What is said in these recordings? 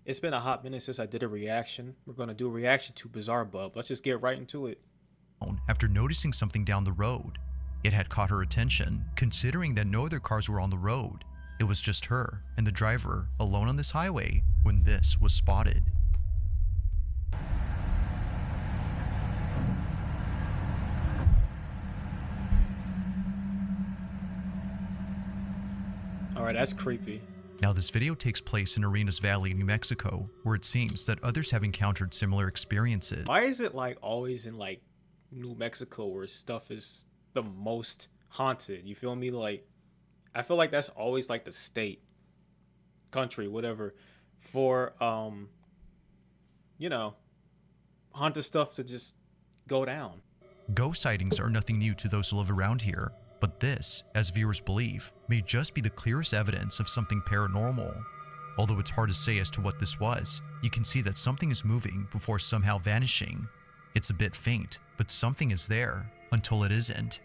It's been a hot minute since I did a reaction. We're gonna do a reaction to Bizzare Bub. Let's just get right into it. After noticing something down the road. It had caught her attention, considering that no other cars were on the road. It was just her and the driver alone on this highway when this was spotted. Alright, that's creepy. Now this video takes place in Arenas Valley, New Mexico, where it seems that others have encountered similar experiences. Why is it like always in like New Mexico where stuff is the most haunted? You feel me? Like, I feel like that's always like the state, country, whatever, for you know, haunted stuff to just go down. Ghost sightings are nothing new to those who live around here, but this, as viewers believe, may just be the clearest evidence of something paranormal. Although it's hard to say as to what this was, you can see that something is moving before somehow vanishing. It's a bit faint, but something is there, until it isn't.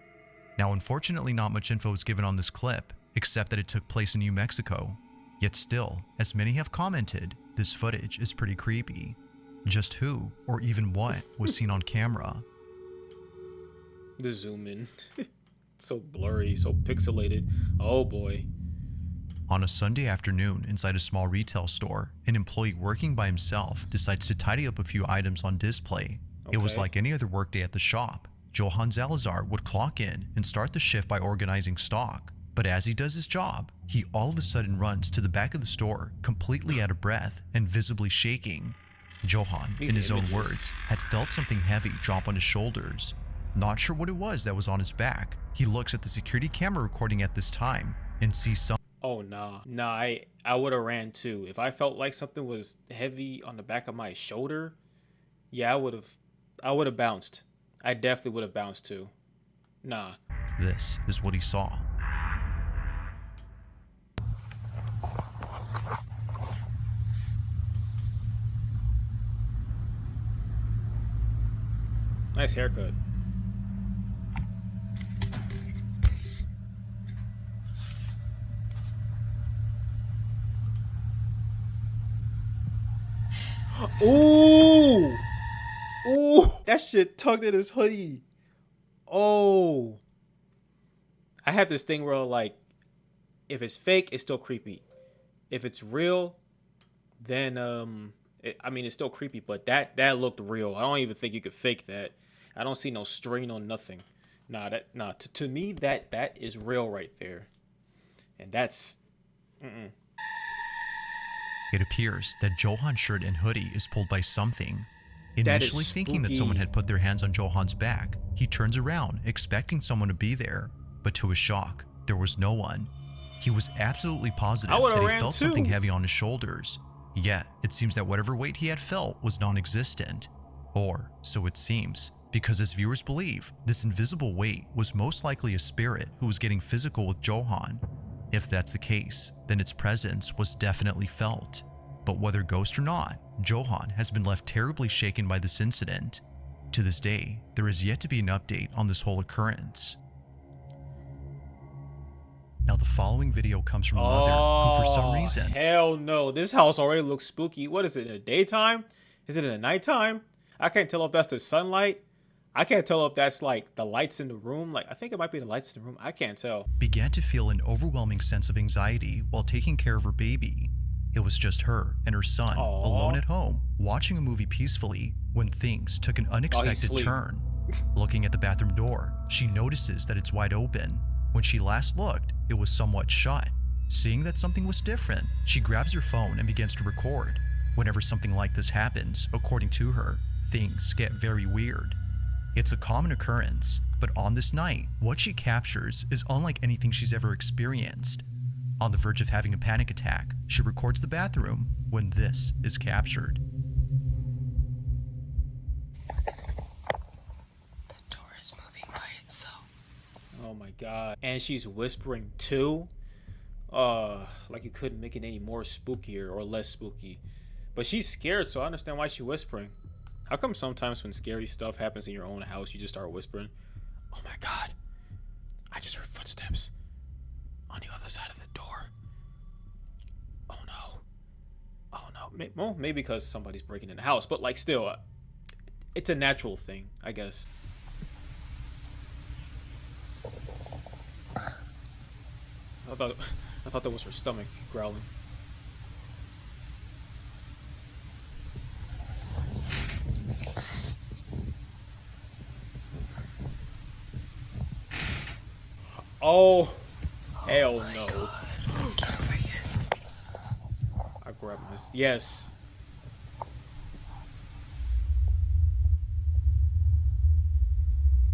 Now unfortunately not much info is given on this clip, except that it took place in New Mexico. Yet still, as many have commented, this footage is pretty creepy. Just who, or even what, was seen on camera? The zoom in. So blurry, so pixelated. Oh boy. On a Sunday afternoon inside a small retail store, an employee working by himself decides to tidy up a few items on display. It was like any other workday at the shop. Johann Salazar would clock in and start the shift by organizing stock. But as he does his job, he all of a sudden runs to the back of the store, completely out of breath and visibly shaking. Johann, in his own words, had felt something heavy drop on his shoulders. Not sure what it was that was on his back. He looks at the security camera recording at this time and sees something. Oh nah. Nah, I would have ran too. If I felt like something was heavy on the back of my shoulder, yeah, I would have bounced. I definitely would have bounced too. Nah. This is what he saw. Nice haircut. Ooh! Ooh! That shit tugged in his hoodie. Oh. I have this thing where like, if it's fake, it's still creepy. If it's real, then it's still creepy, but that looked real. I don't even think you could fake that. I don't see no strain on nothing. To me that is real right there. And that's It appears that Johann's shirt and hoodie is pulled by something. Initially thinking that someone had put their hands on Johann's back, he turns around expecting someone to be there, but to his shock, there was no one. He was absolutely positive that he felt something heavy on his shoulders, yet it seems that whatever weight he had felt was non-existent. Or so it seems, because as viewers believe, this invisible weight was most likely a spirit who was getting physical with Johann. If that's the case, then its presence was definitely felt. But whether ghost or not, Johann has been left terribly shaken by this incident. To this day, there is yet to be an update on this whole occurrence. Now the following video comes from a mother who for some reason... Hell no, this house already looks spooky. What is it, in the daytime? Is it in the nighttime? I can't tell if that's the sunlight. I can't tell if that's like the lights in the room. Like, I think it might be the lights in the room. I can't tell. Began to feel an overwhelming sense of anxiety while taking care of her baby. It was just her and her son alone at home, watching a movie peacefully when things took an unexpected turn. Looking at the bathroom door, she notices that it's wide open. When she last looked, it was somewhat shut. Seeing that something was different, she grabs her phone and begins to record. Whenever something like this happens, according to her, things get very weird. It's a common occurrence, but on this night, what she captures is unlike anything she's ever experienced. On the verge of having a panic attack, she records the bathroom when this is captured. The door is moving by itself. Oh my god. And she's whispering too? Like you couldn't make it any more spookier or less spooky. But she's scared, so I understand why she's whispering. How come sometimes when scary stuff happens in your own house, you just start whispering? Oh my god. I just heard footsteps on the other side of the door. Oh no. Oh no. Well, maybe because somebody's breaking in the house, but like still, it's a natural thing, I guess. I thought I thought that was her stomach growling. Oh, hell no. I grabbed this. Yes.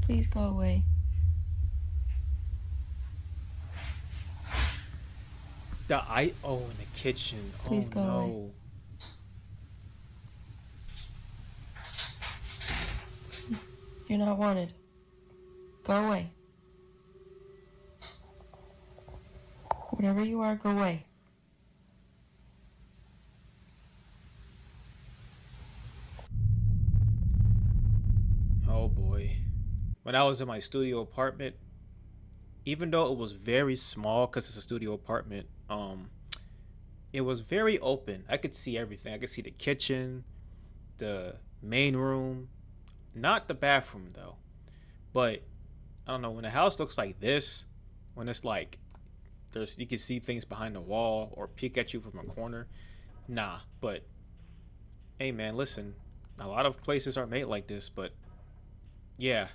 Please go away. Oh, in the kitchen. Please Oh go no. away. You're not wanted. Go away. Whatever you are, go away. Oh boy. When I was in my studio apartment, even though it was very small because it's a studio apartment, it was very open. I could see everything. I could see the kitchen, the main room, not the bathroom though. But I don't know, when the house looks like this, when it's like you can see things behind the wall or peek at you from a corner. Nah, but hey man, listen, a lot of places are made like this, but yeah.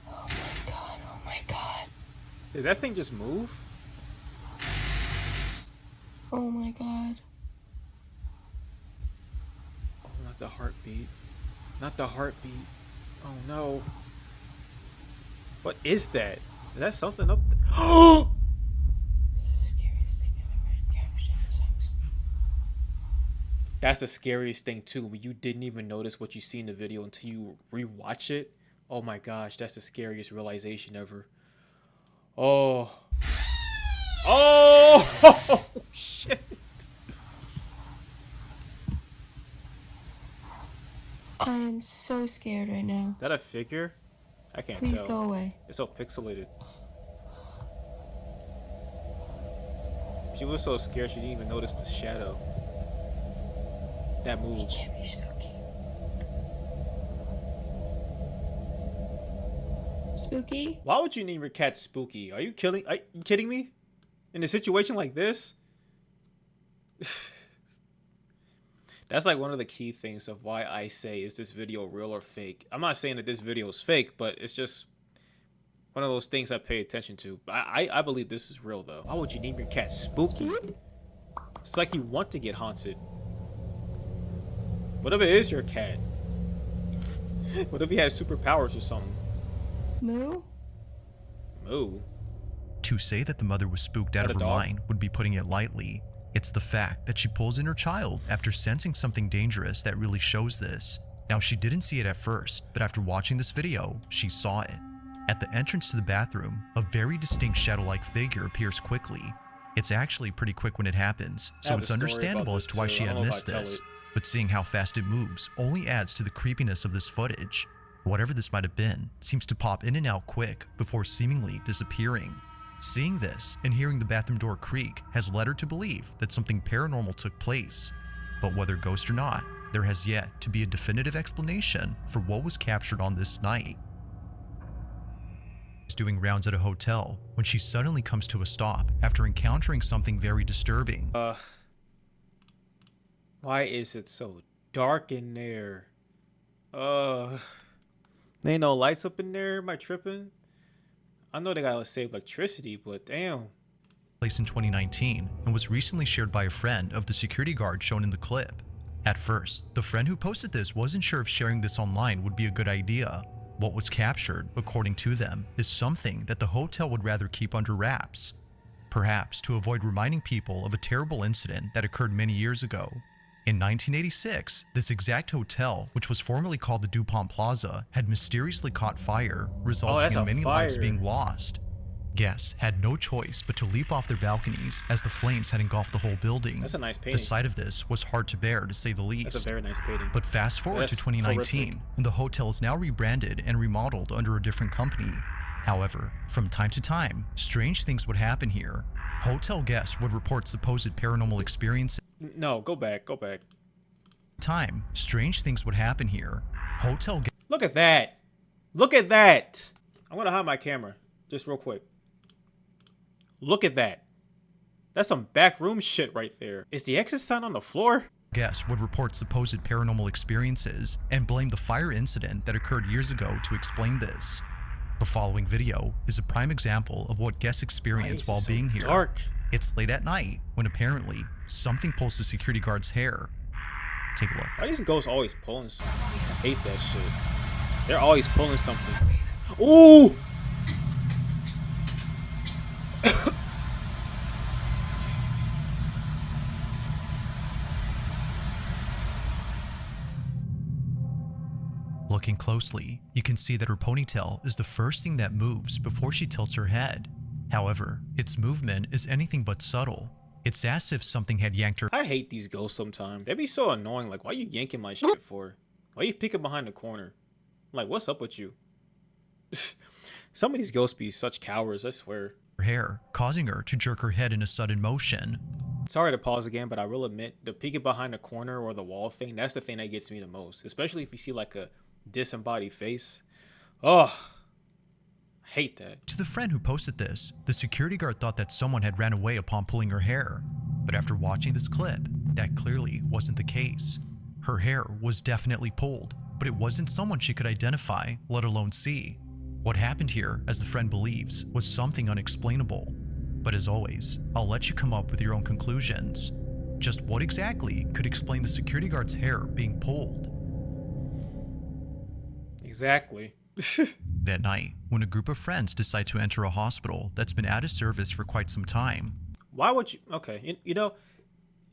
Oh my god, oh my god. Did that thing just move? Oh my god. Oh, not the heartbeat. Not the heartbeat. Oh no. What is that? Is that something up there? Oh! Scariest thing I've ever captured in this house. That's the scariest thing too, when you didn't even notice what you see in the video until you rewatch it. Oh my gosh, that's the scariest realization ever. Oh. Oh! Shit. I am so scared right now. Is that a figure? I can't Please tell. go away. It's so pixelated. She was so scared she didn't even notice the shadow. That It move. can't be spooky. Spooky? Why would you name your cat Spooky? Are you kidding me? In a situation like this? That's like one of the key things of why I say, is this video real or fake? I'm not saying that this video is fake, but it's just one of those things I pay attention to. I believe this is real though. Why would you name your cat Spooky? It's like you want to get haunted. What if it is your cat? What if he has superpowers or something? Moo? Moo. To say that the mother was spooked out That of a her dog? mind would be putting it lightly. It's the fact that she pulls in her child after sensing something dangerous that really shows this. Now, she didn't see it at first, but after watching this video, she saw it. At the entrance to the bathroom, a very distinct shadow-like figure appears quickly. It's actually pretty quick when it happens, I so have it's a story understandable about as this to why too. she I had don't know if missed I tell this. it. But seeing how fast it moves only adds to the creepiness of this footage. Whatever this might have been seems to pop in and out quick before seemingly disappearing. Seeing this and hearing the bathroom door creak has led her to believe that something paranormal took place. But whether ghost or not, there has yet to be a definitive explanation for what was captured on this night. She's doing rounds at a hotel when she suddenly comes to a stop after encountering something very disturbing. Why is it so dark in there? There ain't no lights up in there. Am I tripping? I know they gotta save electricity, but damn. Place in 2019 and was recently shared by a friend of the security guard shown in the clip. At first, the friend who posted this wasn't sure if sharing this online would be a good idea. What was captured, according to them, is something that the hotel would rather keep under wraps. Perhaps to avoid reminding people of a terrible incident that occurred many years ago. In 1986, this exact hotel, which was formerly called the DuPont Plaza, had mysteriously caught fire, resulting that's in a many lives fire. being lost. Guests had no choice but to leap off their balconies as the flames had engulfed the whole building. That's a nice The painting. sight of this was hard to bear, to say the least. That's a very nice painting. But fast forward to That's 2019, horrific. and the hotel is now rebranded and remodeled under a different company. However, from time to time, strange things would happen here. Hotel guests would report supposed paranormal experiences. No, go back. Strange things would happen here. Hotel guests. Look at that. Look at that. I'm gonna hide my camera just real quick. Look at that. That's some backroom shit right there. Is the exit sign on the floor? Guests would report supposed paranormal experiences and blame the fire incident that occurred years ago to explain this. The following video is a prime example of what guests experience while being here. Dark. It's late at night when apparently something pulls the security guard's hair. Take a look. Why these ghosts always pulling something? I hate that shit. They're always pulling something. Ooh! Looking closely, you can see that her ponytail is the first thing that moves before she tilts her head. However, its movement is anything but subtle. It's as if something had yanked her. I hate these ghosts sometimes. They be so annoying. Like, why you yanking my shit for? Why you peeking behind the corner? Like, what's up with you? Some of these ghosts be such cowards, I swear. Hair, causing her to jerk her head in a sudden motion. Sorry to pause again, but I will admit, the peeking behind the corner or the wall thing, that's the thing that gets me the most. Especially if you see like a disembodied face. Oh, I hate that. To the friend who posted this, the security guard thought that someone had ran away upon pulling her hair. But after watching this clip, that clearly wasn't the case. Her hair was definitely pulled, but it wasn't someone she could identify, let alone see. What happened here, as the friend believes, was something unexplainable. But as always, I'll let you come up with your own conclusions. Just what exactly could explain the security guard's hair being pulled? Exactly. That night, when a group of friends decide to enter a hospital that's been out of service for quite some time. Why would you? Okay, you know,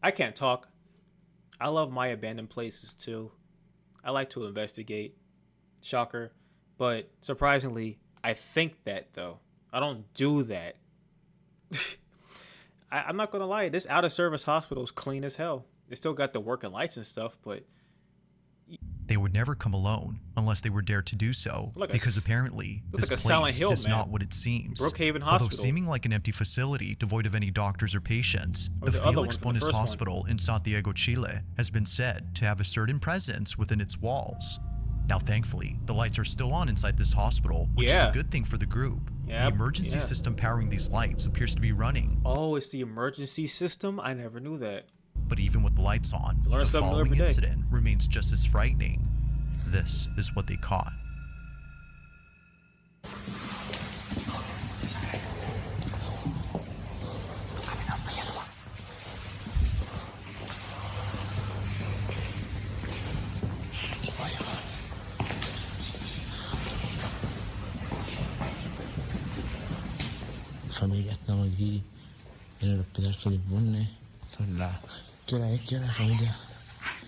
I can't talk. I love my abandoned places too. I like to investigate. Shocker. But surprisingly, I think that though. I don't do that. I'm not gonna lie, this out of service hospital is clean as hell. It still got the working lights and stuff, but they would never come alone unless they were dared to do so, because apparently this place is not what it seems. Brookhaven Hospital. Although seeming like an empty facility devoid of any doctors or patients, the Felix Bonis Hospital in Santiago, Chile has been said to have a certain presence within its walls. Now thankfully, the lights are still on inside this hospital, which is a good thing for the group. The emergency system powering these lights appears to be running. Oh, it's the emergency system? I never knew that. But even with the lights on, the following incident remains just as frightening. This is what they caught. Familia, estamos aquí en el hospital Felix Bonis. Son las... ¿Qué hora es, familia?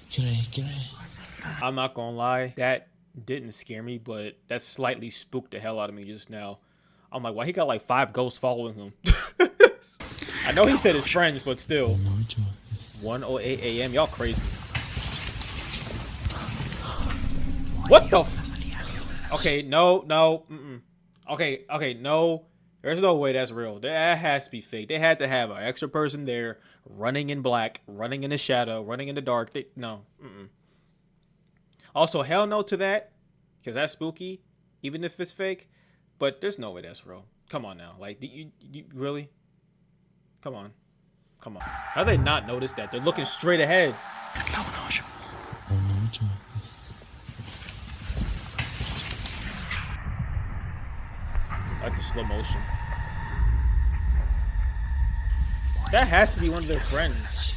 ¿Qué hora es? I'm not gonna lie, that didn't scare me, but that slightly spooked the hell out of me just now. I'm like, why he got like 5 ghosts following him? I know he said his friends, but still. 1:08 a.m. Y'all crazy. What the f? Okay, no. Okay, no. There's no way that's real. That has to be fake. They had to have an extra person there, running in black, running in the shadow, running in the dark. No. Also, hell no to that, because that's spooky, even if it's fake. But there's no way that's real. Come on now. Like, you really? Come on. How do they not notice that? They're looking straight ahead. Like the slow motion. That has to be one of their friends.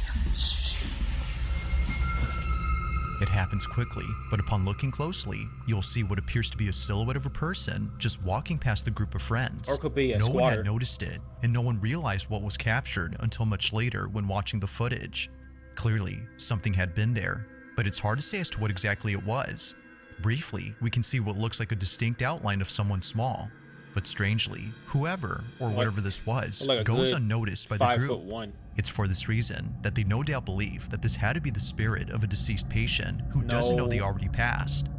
It happens quickly, but upon looking closely, you'll see what appears to be a silhouette of a person just walking past the group of friends. Or it could be a No squatter. one had noticed it, and no one realized what was captured until much later when watching the footage. Clearly, something had been there, but it's hard to say as to what exactly it was. Briefly, we can see what looks like a distinct outline of someone small. But strangely, whoever or whatever this was goes unnoticed by the group. 5'1". It's for this reason that they no doubt believe that this had to be the spirit of a deceased patient who doesn't know they already passed.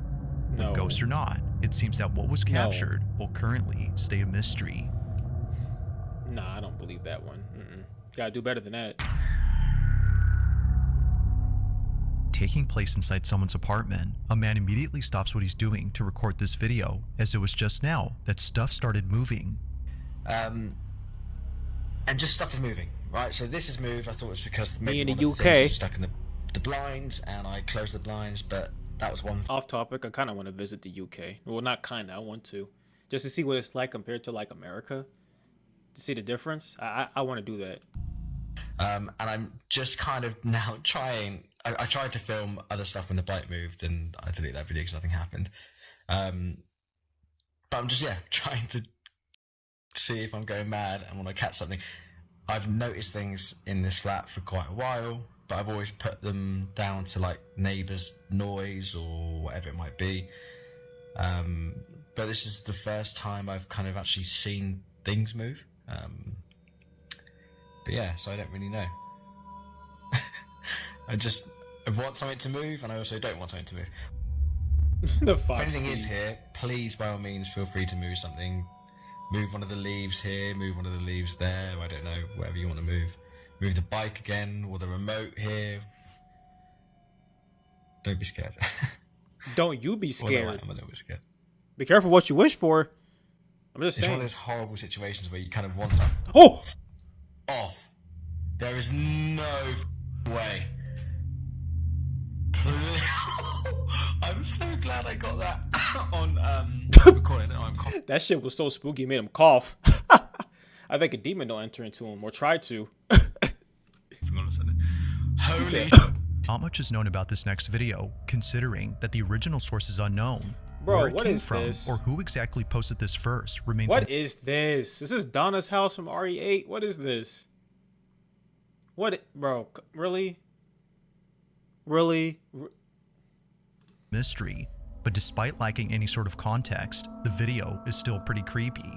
No. ghost or not, it seems that what was captured will currently stay a mystery. Nah, I don't believe that one. Gotta do better than that. Taking place inside someone's apartment, a man immediately stops what he's doing to record this video, as it was just now that stuff started moving. And just stuff is moving, right? So this has moved. I thought it was because Me in maybe the one of the things UK. was stuck in the blinds, and I closed the blinds, but that was one. Off topic, I kind of want to visit the UK. Well, not kind of, I want to. Just to see what it's like compared to like America. To see the difference. I want to do that. And I'm just kind of now trying. I tried to film other stuff when the bike moved, and I deleted that video because nothing happened. But I'm just trying to see if I'm going mad and want to catch something. I've noticed things in this flat for quite a while, but I've always put them down to like neighbours' noise or whatever it might be. But this is the first time I've kind of actually seen things move. But yeah, so I don't really know. I want something to move, and I also don't want something to move. The If anything is here, please, by all means, feel free to move something. Move one of the leaves here, move one of the leaves there, I don't know, whatever you want to move. Move the bike again, or the remote here. Don't be scared. Don't you be Well, scared. no, I'm a little bit scared. Be careful what you wish for. I'm just It's one saying. of those horrible situations where you kind of want something Oh! off. There is no way. I'm so glad I got that on recording. Oh, I'm coughing. That shit was so spooky, it made him cough. I think a demon don't enter into him, or try to. Holy Not much is known about this next video, considering that the original source is unknown. Bro, Where it what came is from this? or who exactly posted this first remains What is this? This is Donna's house from RE8? What is this? What? Bro, really? Really? mystery, but despite lacking any sort of context, the video is still pretty creepy.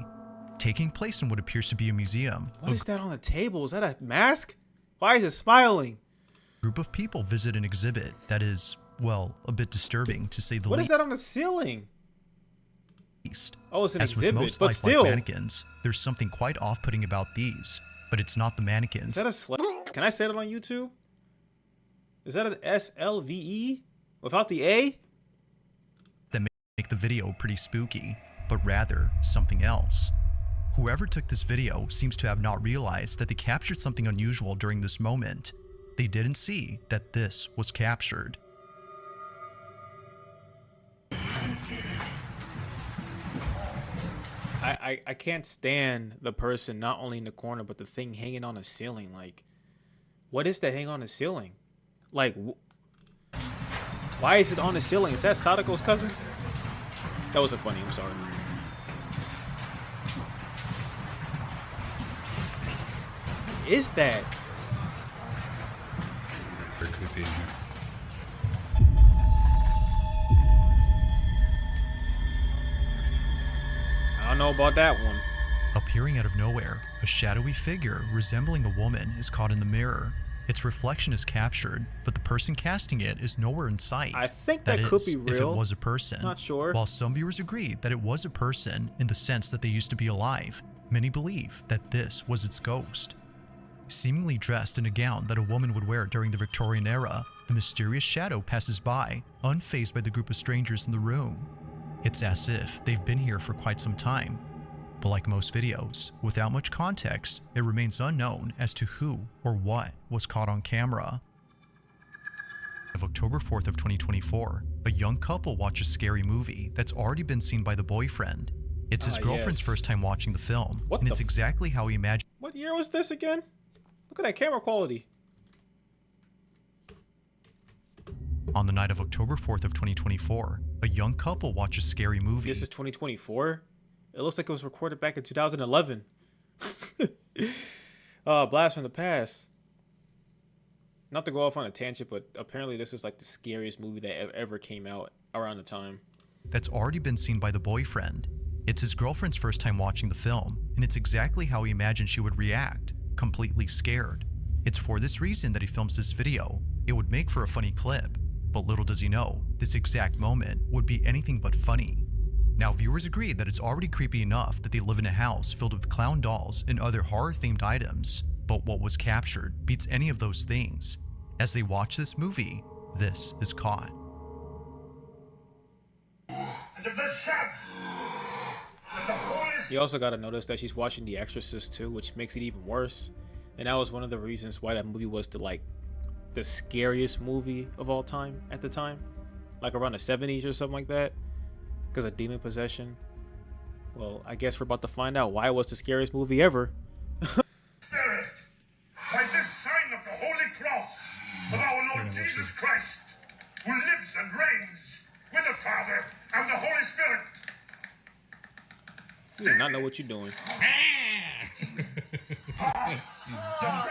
Taking place in what appears to be a museum, What is that on the table? Is that a mask? Why is it smiling? a group of people visit an exhibit that is, well, a bit disturbing to say the What is that on the ceiling? least. Oh, it's an As with exhibit, most but lifelike still. mannequins, there's something quite off-putting about these, but it's not the mannequins Is that a can I say that on YouTube? Is that an SLVE? Without the A? that make the video pretty spooky, but rather something else. Whoever took this video seems to have not realized that they captured something unusual during this moment. They didn't see that this was captured. I can't stand the person not only in the corner, but the thing hanging on the ceiling. Like, what is that hanging on the ceiling? Like, why is it on the ceiling? Is that Sadako's cousin? That wasn't funny, I'm sorry. What is that? There could be in here. I don't know about that one. Appearing out of nowhere, a shadowy figure resembling a woman is caught in the mirror. Its reflection is captured, but the person casting it is nowhere in sight. I think that could be if it real. was a person. Not sure. While some viewers agree that it was a person in the sense that they used to be alive, many believe that this was its ghost. Seemingly dressed in a gown that a woman would wear during the Victorian era, the mysterious shadow passes by, unfazed by the group of strangers in the room. It's as if they've been here for quite some time. But like most videos, without much context, it remains unknown as to who or what was caught on camera. Of October 4th of 2024, a young couple watch a scary movie that's already been seen by the boyfriend. It's his girlfriend's yes. first time watching the film, What and the it's exactly how he imagined. What year was this again? Look at that camera quality. On the night of October 4th of 2024, a young couple watches a scary movie. This is 2024? It looks like it was recorded back in 2011. Blast from the past. Not to go off on a tangent, but apparently this is like the scariest movie that ever came out around the time. That's already been seen by the boyfriend. It's his girlfriend's first time watching the film, and it's exactly how he imagined she would react, completely scared. It's for this reason that he films this video. It would make for a funny clip. but little does he know, this exact moment would be anything but funny. Now, viewers agree that it's already creepy enough that they live in a house filled with clown dolls and other horror-themed items, but what was captured beats any of those things. As they watch this movie, this is caught. You also gotta notice that she's watching The Exorcist too, which makes it even worse. And that was one of the reasons why that movie was the scariest movie of all time at the time. Like around the 70s or something like that. Because of demon possession. Well, I guess we're about to find out why it was the scariest movie ever. Spirit, by this sign of the Holy Cross of our Lord Jesus Christ, who lives and reigns with the Father and the Holy Spirit. You do not know what you're doing. It's not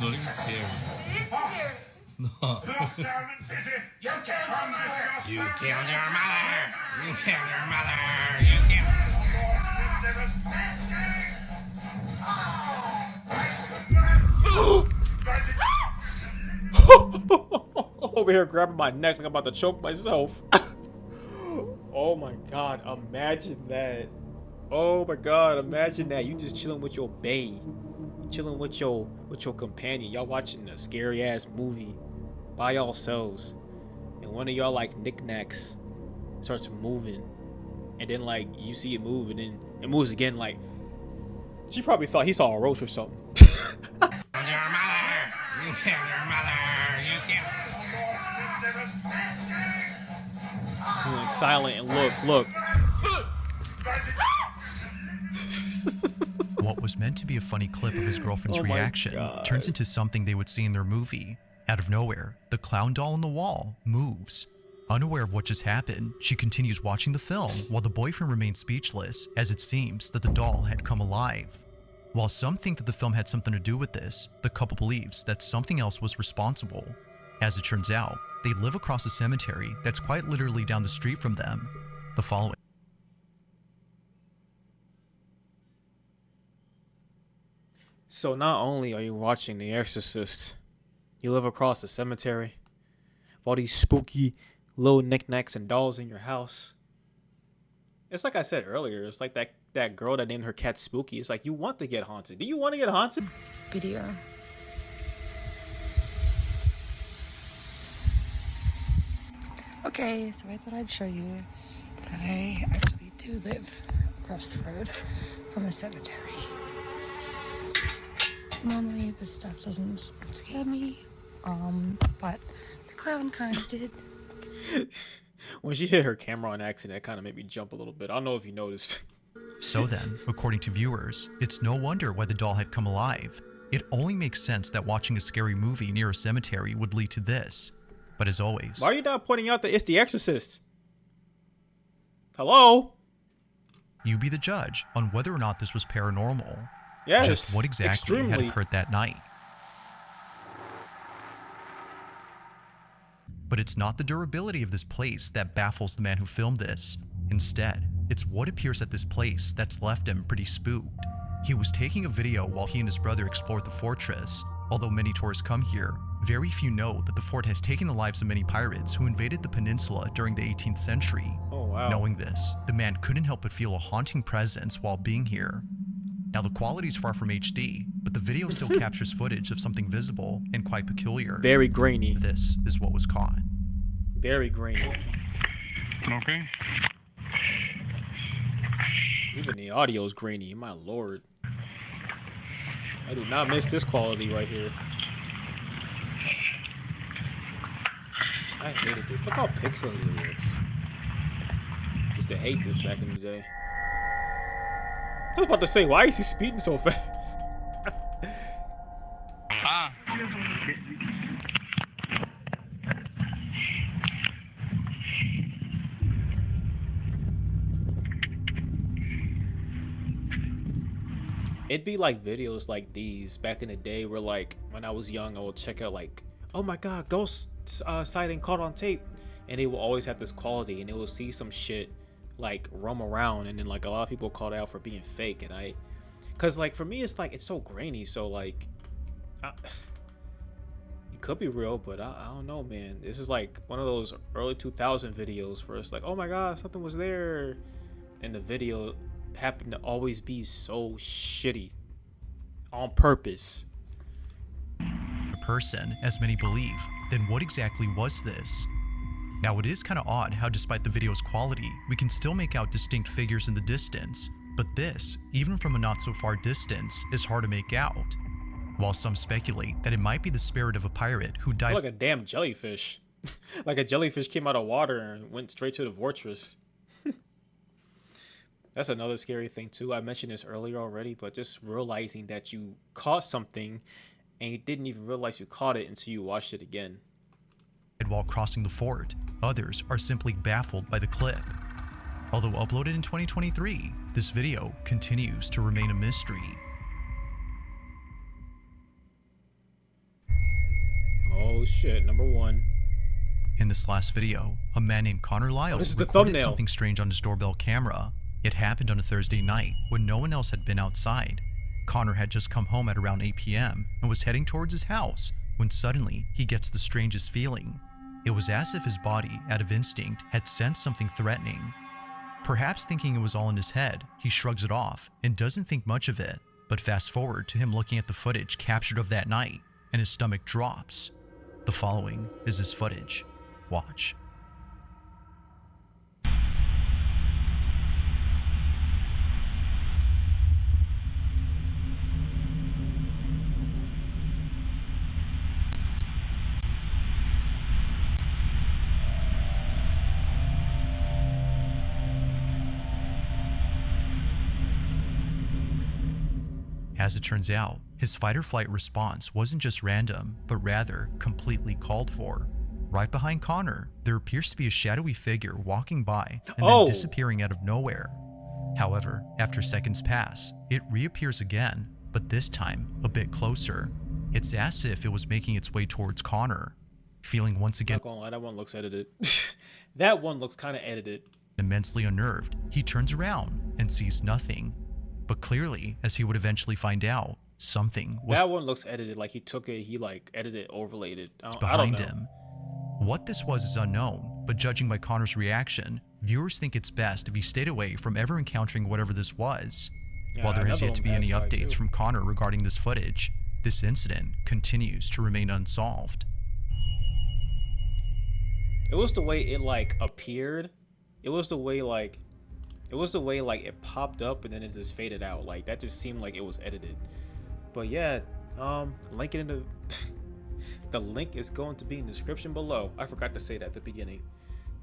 even scary. It's scary. It's not. Look down and pity. You killed your mother. You killed your mother. You killed your mother. You killed. Over here grabbing my neck like I'm about to choke myself. Oh my god, imagine that. Oh my god, imagine that. You just chilling with your bae. You chilling with your companion. Y'all watching a scary ass movie by yourselves. And one of y'all like knickknacks starts moving. And then like you see it move and then it moves again like she probably thought he saw a roach or something. Your mother. You killed your mother. You killed. He went silent and look. What was meant to be a funny clip of his girlfriend's Oh my reaction God. turns into something they would see in their movie. Out of nowhere, the clown doll on the wall moves. Unaware of what just happened, she continues watching the film while the boyfriend remains speechless, as it seems that the doll had come alive. While some think that the film had something to do with this, the couple believes that something else was responsible. As it turns out, they live across a cemetery that's quite literally down the street from them. The following. So not only are you watching The Exorcist, you live across the cemetery with all these spooky little knickknacks and dolls in your house. It's like I said earlier, it's like that girl that named her cat Spooky. It's like you want to get haunted. Do you want to get haunted? Video. Okay, so I thought I'd show you that I actually do live across the road from a cemetery. Normally this stuff doesn't scare me, but the clown kind of did. When she hit her camera on accident, that kind of made me jump a little bit. I don't know if you noticed. So then, according to viewers, it's no wonder why the doll had come alive. It only makes sense that watching a scary movie near a cemetery would lead to this. But as always, Why are you not pointing out that it's The Exorcist? Hello? you be the judge on whether or not this was paranormal. Yes, Just what exactly had extremely. occurred that night. But it's not the durability of this place that baffles the man who filmed this. Instead, it's what appears at this place that's left him pretty spooked. He was taking a video while he and his brother explored the fortress. Although many tourists come here, very few know that the fort has taken the lives of many pirates who invaded the peninsula during the 18th century. Oh, wow. Knowing this, the man couldn't help but feel a haunting presence while being here. Now the quality is far from HD, but the video still captures footage of something visible and quite peculiar. Very grainy. This is what was caught. Very grainy. Okay. Even the audio is grainy. My lord. I do not miss this quality right here. I hated this. Look how pixelated it looks. Used to hate this back in the day. I was about to say, why is he speeding so fast? It'd be like videos like these back in the day where like when I was young I would check out like, oh my god, ghost sighting caught on tape, and they will always have this quality and they will see some shit like roam around and then like a lot of people called out for being fake, and cause like for me it's like it's so grainy, so like you could be real, but I don't know, man. This is like one of those early 2000 videos where it's like, oh my god, something was there, and the video happened to always be so shitty on purpose. A person, as many believe, then what exactly was this? Now, it is kind of odd how despite the video's quality, we can still make out distinct figures in the distance, but this, even from a not so far distance, is hard to make out. While some speculate that it might be the spirit of a pirate who died Like a damn jellyfish. Like a jellyfish came out of water and went straight to the fortress. That's another scary thing too. I mentioned this earlier already, but just realizing that you caught something and you didn't even realize you caught it until you watched it again. while crossing the fort. Others are simply baffled by the clip. Although uploaded in 2023, this video continues to remain a mystery. Oh shit, number one. In this last video, a man named Connor Lyle This is the recorded thumbnail. something strange on his doorbell camera. It happened on a Thursday night when no one else had been outside. Connor had just come home at around 8 p.m. and was heading towards his house when suddenly he gets the strangest feeling. It was as if his body, out of instinct, had sensed something threatening. Perhaps thinking it was all in his head, he shrugs it off and doesn't think much of it. But fast forward to him looking at the footage captured of that night, and his stomach drops. The following is his footage. Watch. As it turns out, his fight-or-flight response wasn't just random, but rather completely called for. Right behind Connor, there appears to be a shadowy figure walking by and then disappearing out of nowhere. However, after seconds pass, it reappears again, but this time a bit closer. It's as if it was making its way towards Connor. Feeling once again Not gonna lie, that one looks edited. That one looks kind of edited. immensely unnerved, he turns around and sees nothing. But clearly, as he would eventually find out, something was That one looks edited. Like he took it, he like edited, overlaid it. I don't behind know. him. What this was is unknown, but judging by Connor's reaction, viewers think it's best if he stayed away from ever encountering whatever this was. Yeah, While there has another yet to be one any passed by, updates too. from Connor regarding this footage, this incident continues to remain unsolved. It was the way it like appeared. It was the way like it popped up and then it just faded out. Like that just seemed like it was edited. But yeah, link it in the the link is going to be in the description below. I forgot to say that at the beginning.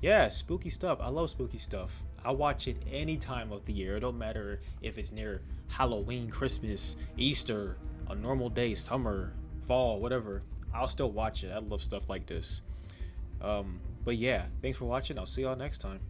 Yeah, spooky stuff. I love spooky stuff. I watch it any time of the year. It don't matter if it's near Halloween, Christmas, Easter, a normal day, summer, fall, whatever. I'll still watch it. I love stuff like this. But yeah, thanks for watching. I'll see y'all next time.